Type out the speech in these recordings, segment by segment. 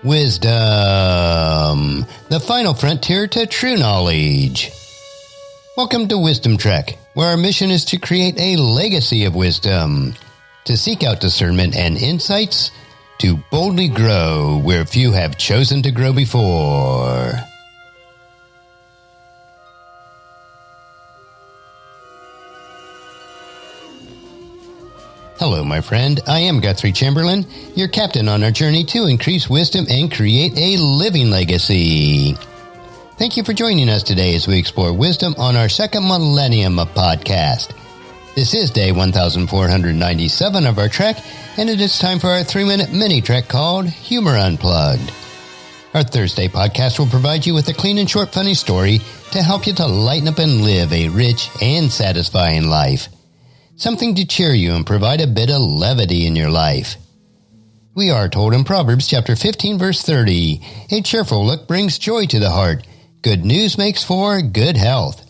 Wisdom, the final frontier to true knowledge. Welcome to Wisdom Trek, where our mission is to create a legacy of wisdom, to seek out discernment and insights, to boldly grow where few have chosen to grow before. Hello, my friend. I am Guthrie Chamberlain, your captain on our journey to increase wisdom and create a living legacy. Thank you for joining us today as we explore wisdom on our second millennium of podcast. This is day 1497 of our trek, and it is time for our 3-minute mini trek called Humor Unplugged. Our Thursday podcast will provide you with a clean and short funny story to help you to lighten up and live a rich and satisfying life. Something to cheer you and provide a bit of levity in your life. We are told in Proverbs chapter 15 verse 30, a cheerful look brings joy to the heart. Good news makes for good health.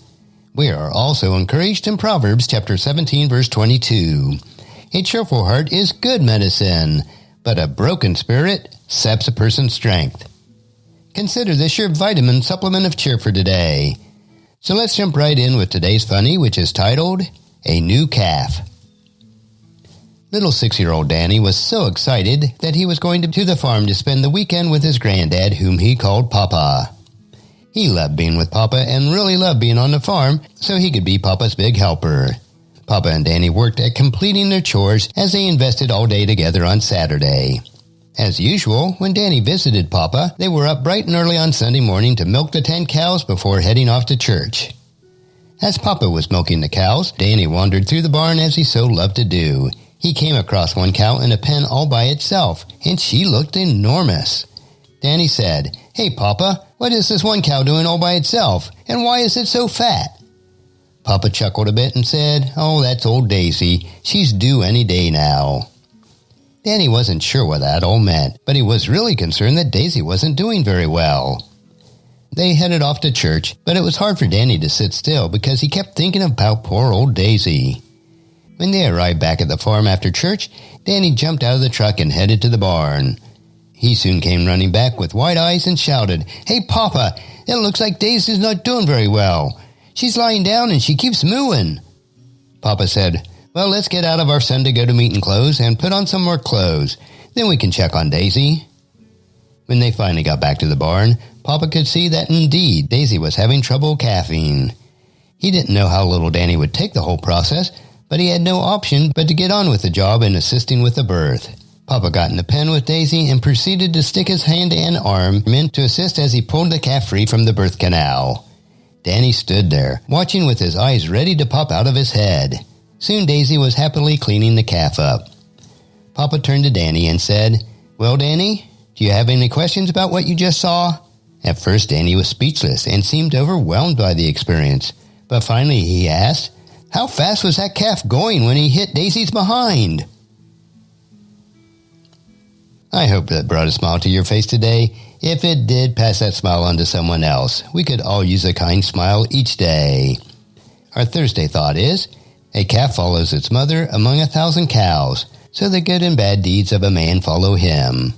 We are also encouraged in Proverbs chapter 17 verse 22. A cheerful heart is good medicine, but a broken spirit saps a person's strength. Consider this your vitamin supplement of cheer for today. So let's jump right in with today's funny, which is titled, A New Calf. Little 6-year-old Danny was so excited that he was going to the farm to spend the weekend with his granddad, whom he called Papa. He loved being with Papa and really loved being on the farm, so he could be Papa's big helper. Papa and Danny worked at completing their chores as they invested all day together on Saturday. As usual, when Danny visited Papa, they were up bright and early on Sunday morning to milk the 10 cows before heading off to church. As Papa was milking the cows, Danny wandered through the barn as he so loved to do. He came across one cow in a pen all by itself, and she looked enormous. Danny said, "Hey, Papa, what is this one cow doing all by itself, and why is it so fat?" Papa chuckled a bit and said, "Oh, that's old Daisy. She's due any day now." Danny wasn't sure what that all meant, but he was really concerned that Daisy wasn't doing very well. They headed off to church, but it was hard for Danny to sit still because he kept thinking about poor old Daisy. When they arrived back at the farm after church, Danny jumped out of the truck and headed to the barn. He soon came running back with wide eyes and shouted, "Hey, Papa, it looks like Daisy's not doing very well. She's lying down and she keeps mooing." Papa said, "Well, let's get out of our Sunday go-to-meeting clothes and put on some more clothes. Then we can check on Daisy." When they finally got back to the barn, Papa could see that indeed Daisy was having trouble calving. He didn't know how little Danny would take the whole process, but he had no option but to get on with the job and assisting with the birth. Papa got in the pen with Daisy and proceeded to stick his hand and arm in to assist as he pulled the calf free from the birth canal. Danny stood there, watching with his eyes ready to pop out of his head. Soon Daisy was happily cleaning the calf up. Papa turned to Danny and said, "Well, Danny, do you have any questions about what you just saw?" At first, Danny was speechless and seemed overwhelmed by the experience. But finally he asked, "How fast was that calf going when he hit Daisy's behind?" I hope that brought a smile to your face today. If it did, pass that smile on to someone else. We could all use a kind smile each day. Our Thursday thought is, a calf follows its mother among 1,000 cows, so the good and bad deeds of a man follow him.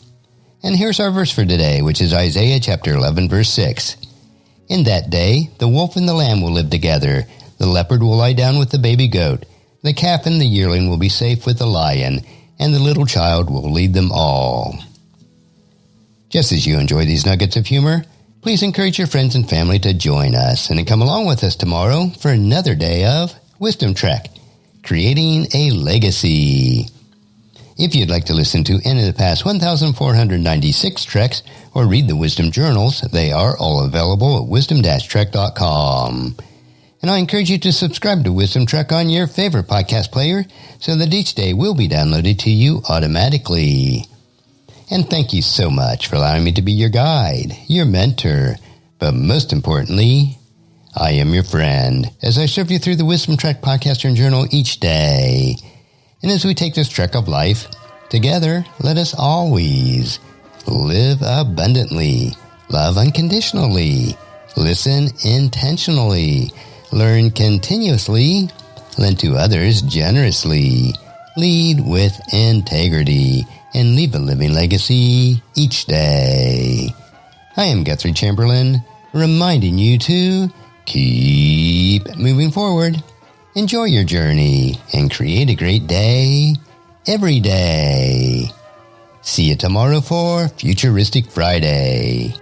And here's our verse for today, which is Isaiah chapter 11, verse 6. "In that day, the wolf and the lamb will live together. The leopard will lie down with the baby goat. The calf and the yearling will be safe with the lion, and the little child will lead them all." Just as you enjoy these nuggets of humor, please encourage your friends and family to join us and come along with us tomorrow for another day of Wisdom Trek, creating a legacy. If you'd like to listen to any of the past 1,496 treks or read the Wisdom Journals, they are all available at wisdom-trek.com. And I encourage you to subscribe to Wisdom Trek on your favorite podcast player so that each day will be downloaded to you automatically. And thank you so much for allowing me to be your guide, your mentor, but most importantly, I am your friend as I serve you through the Wisdom Trek podcast and journal each day. And as we take this trek of life together, let us always live abundantly, love unconditionally, listen intentionally, learn continuously, lend to others generously, lead with integrity, and leave a living legacy each day. I am Guthrie Chamberlain, reminding you to keep moving forward, enjoy your journey, and create a great day every day. See you tomorrow for Futuristic Friday.